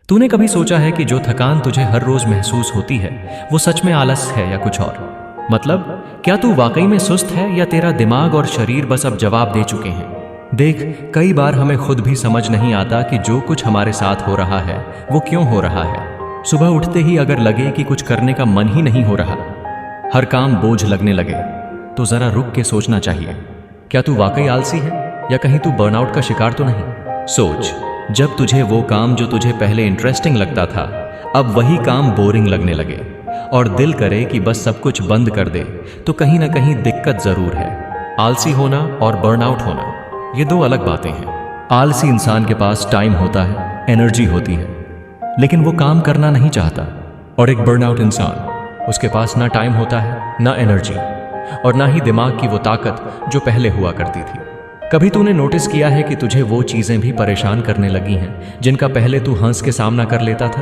तूने कभी सोचा है कि जो थकान तुझे हर रोज महसूस होती है वो सच में आलस है या कुछ और? मतलब क्या तू वाकई में सुस्त है या तेरा दिमाग और शरीर बस अब जवाब दे चुके हैं? देख, कई बार हमें खुद भी समझ नहीं आता कि जो कुछ हमारे साथ हो रहा है वो क्यों हो रहा है। सुबह उठते ही अगर लगे कि कुछ करने का मन ही नहीं हो रहा, हर काम बोझ लगने लगे, तो जरा रुक के सोचना चाहिए, क्या तू वाकई आलसी है या कहीं तू बर्नआउट का शिकार तो नहीं? सोच, जब तुझे वो काम जो तुझे पहले इंटरेस्टिंग लगता था अब वही काम बोरिंग लगने लगे और दिल करे कि बस सब कुछ बंद कर दे, तो कहीं ना कहीं दिक्कत जरूर है। आलसी होना और बर्नआउट होना ये दो अलग बातें हैं। आलसी इंसान के पास टाइम होता है, एनर्जी होती है, लेकिन वो काम करना नहीं चाहता। और एक बर्नआउट इंसान, उसके पास ना टाइम होता है, ना एनर्जी, और ना ही दिमाग की वो ताकत जो पहले हुआ करती थी। कभी तूने नोटिस किया है कि तुझे वो चीजें भी परेशान करने लगी हैं जिनका पहले तू हंस के सामना कर लेता था?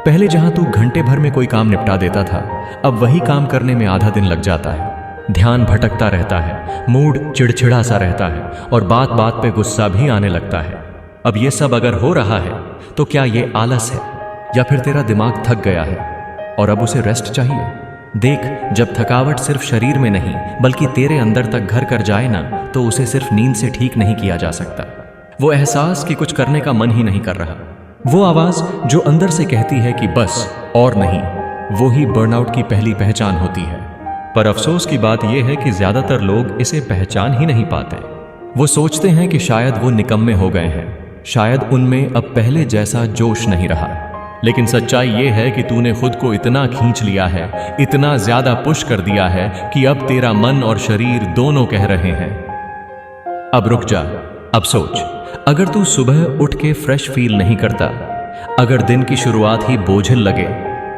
पहले जहां तू घंटे भर में कोई काम निपटा देता था, अब वही काम करने में आधा दिन लग जाता है। ध्यान भटकता रहता है, मूड चिड़चिड़ा सा रहता है और बात बात पे गुस्सा भी आने लगता है। अब ये सब अगर हो रहा है तो क्या ये आलस है या फिर तेरा दिमाग थक गया है और अब उसे रेस्ट चाहिए? देख, जब थकावट सिर्फ शरीर में नहीं बल्कि तेरे अंदर तक घर कर जाए ना, तो उसे सिर्फ नींद से ठीक नहीं किया जा सकता। वो एहसास कि कुछ करने का मन ही नहीं कर रहा, वो आवाज जो अंदर से कहती है कि बस और नहीं, वो ही बर्नआउट की पहली पहचान होती है। पर अफसोस की बात यह है कि ज्यादातर लोग इसे पहचान ही नहीं पाते। वो सोचते हैं कि शायद वो निकम्मे हो गए हैं, शायद उनमें अब पहले जैसा जोश नहीं रहा। लेकिन सच्चाई ये है कि तूने खुद को इतना खींच लिया है, इतना ज्यादा पुश कर दिया है कि अब तेरा मन और शरीर दोनों कह रहे हैं अब रुक जा। अब सोच, अगर तू सुबह उठ के फ्रेश फील नहीं करता, अगर दिन की शुरुआत ही बोझिल लगे,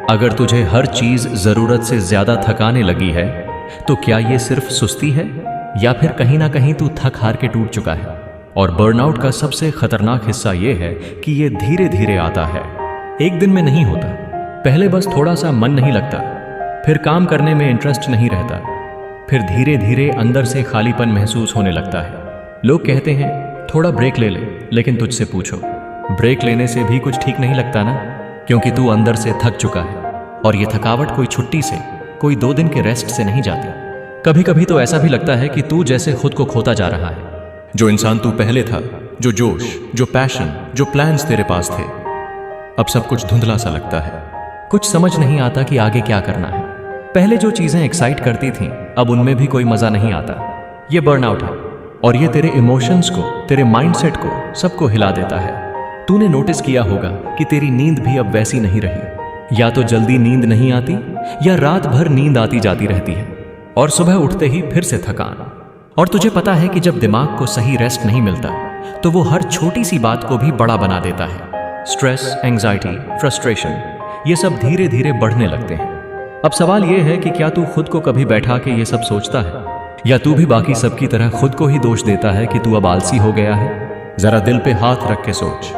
अगर तुझे हर चीज जरूरत से ज्यादा थकाने लगी है, तो क्या ये सिर्फ सुस्ती है या फिर कहीं ना कहीं तू थक हार के टूट चुका है? और बर्नआउट का सबसे खतरनाक हिस्सा यह है कि ये धीरे धीरे आता है, एक दिन में नहीं होता। पहले बस थोड़ा सा मन नहीं लगता, फिर काम करने में इंटरेस्ट नहीं रहता, फिर धीरे धीरे अंदर से खालीपन महसूस होने लगता है। लोग कहते हैं थोड़ा ब्रेक ले ले, लेकिन तुझसे पूछो, ब्रेक लेने से भी कुछ ठीक नहीं लगता ना, क्योंकि तू अंदर से थक चुका है। और ये थकावट कोई छुट्टी से, कोई 2 दिन के रेस्ट से नहीं जाती। कभी कभी तो ऐसा भी लगता है कि तू जैसे खुद को खोता जा रहा है। जो इंसान तू पहले था, जो जोश, जो पैशन, जो प्लान्स तेरे पास थे, अब सब कुछ धुंधला सा लगता है। कुछ समझ नहीं आता कि आगे क्या करना है। पहले जो चीजें एक्साइट करती थीं, अब उनमें भी कोई मजा नहीं आता। ये बर्नआउट है और ये तेरे इमोशंस को, तेरे माइंडसेट को, सबको हिला देता है। तूने नोटिस किया होगा कि तेरी नींद भी अब वैसी नहीं रही। या तो जल्दी नींद नहीं आती या रात भर नींद आती जाती रहती है और सुबह उठते ही फिर से थकान। और तुझे पता है कि जब दिमाग को सही रेस्ट नहीं मिलता तो वो हर छोटी सी बात को भी बड़ा बना देता है। स्ट्रेस, एंजाइटी, फ्रस्ट्रेशन, ये सब धीरे धीरे बढ़ने लगते हैं। अब सवाल ये है कि क्या तू खुद को कभी बैठा के ये सब सोचता है, या तू भी बाकी सब की तरह खुद को ही दोष देता है कि तू अब आलसी हो गया है? जरा दिल पे हाथ रख के सोच,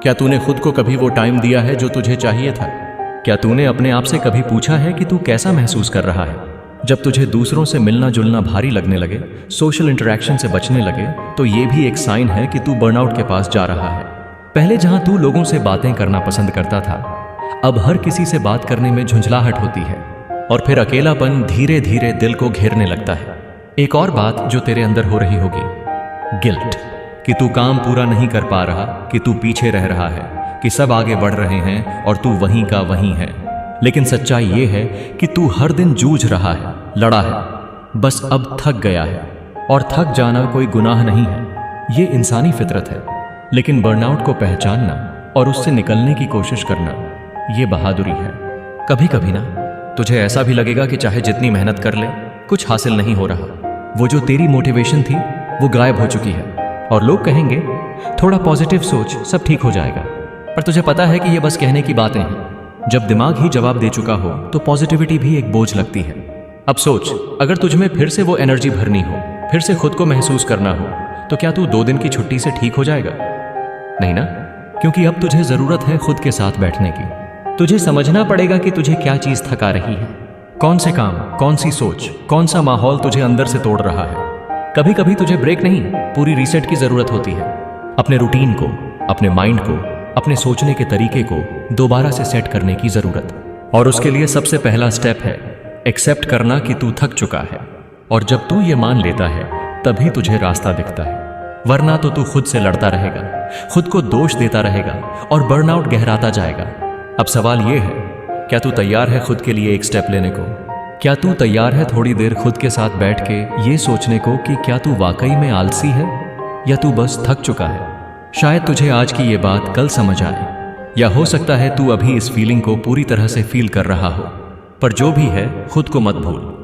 क्या तूने खुद को कभी वो टाइम दिया है जो तुझे चाहिए था? क्या तूने अपने आप से कभी पूछा है कि तू कैसा महसूस कर रहा है? जब तुझे दूसरों से मिलना जुलना भारी लगने लगे, सोशल इंटरेक्शन से बचने लगे, तो ये भी एक साइन है कि तू बर्नआउट के पास जा रहा है। पहले जहां तू लोगों से बातें करना पसंद करता था, अब हर किसी से बात करने में झुंझलाहट होती है और फिर अकेलापन धीरे धीरे दिल को घेरने लगता है। एक और बात जो तेरे अंदर हो रही होगी, गिल्ट, कि तू काम पूरा नहीं कर पा रहा, कि तू पीछे रह रहा है, कि सब आगे बढ़ रहे हैं और तू वहीं का वहीं है। लेकिन सच्चाई ये है कि तू हर दिन जूझ रहा है, लड़ा है, बस अब थक गया है। और थक जाना कोई गुनाह नहीं है, ये इंसानी फितरत है। लेकिन बर्नआउट को पहचानना और उससे निकलने की कोशिश करना, ये बहादुरी है। कभी कभी ना तुझे ऐसा भी लगेगा कि चाहे जितनी मेहनत कर ले, कुछ हासिल नहीं हो रहा। वो जो तेरी मोटिवेशन थी वो गायब हो चुकी है और लोग कहेंगे थोड़ा पॉजिटिव सोच, सब ठीक हो जाएगा। पर तुझे पता है कि ये बस कहने की बातें हैं। जब दिमाग ही जवाब दे चुका हो तो पॉजिटिविटी भी एक बोझ लगती है। अब सोच, अगर तुझमें फिर से वो एनर्जी भरनी हो, फिर से खुद को महसूस करना हो, तो क्या तू 2 दिन की छुट्टी से ठीक हो जाएगा? नहीं ना, क्योंकि अब तुझे जरूरत है खुद के साथ बैठने की। तुझे समझना पड़ेगा कि तुझे क्या चीज थका रही है, कौन से काम, कौन सी सोच, कौन सा माहौल तुझे अंदर से तोड़ रहा है। कभी कभी तुझे ब्रेक नहीं, पूरी रीसेट की जरूरत होती है। अपने रूटीन को, अपने माइंड को, अपने सोचने के तरीके को दोबारा से सेट करने की जरूरत। और उसके लिए सबसे पहला स्टेप है एक्सेप्ट करना कि तू थक चुका है। और जब तू ये मान लेता है तभी तुझे रास्ता दिखता है, वरना तो तू खुद से लड़ता रहेगा, खुद को दोष देता रहेगा और बर्नआउट गहराता जाएगा। अब सवाल ये है, क्या तू तैयार है खुद के लिए एक स्टेप लेने को? क्या तू तैयार है थोड़ी देर खुद के साथ बैठ के ये सोचने को कि क्या तू वाकई में आलसी है या तू बस थक चुका है? शायद तुझे आज की ये बात कल समझ आए, या हो सकता है तू अभी इस फीलिंग को पूरी तरह से फील कर रहा हो। पर जो भी है, खुद को मत भूल।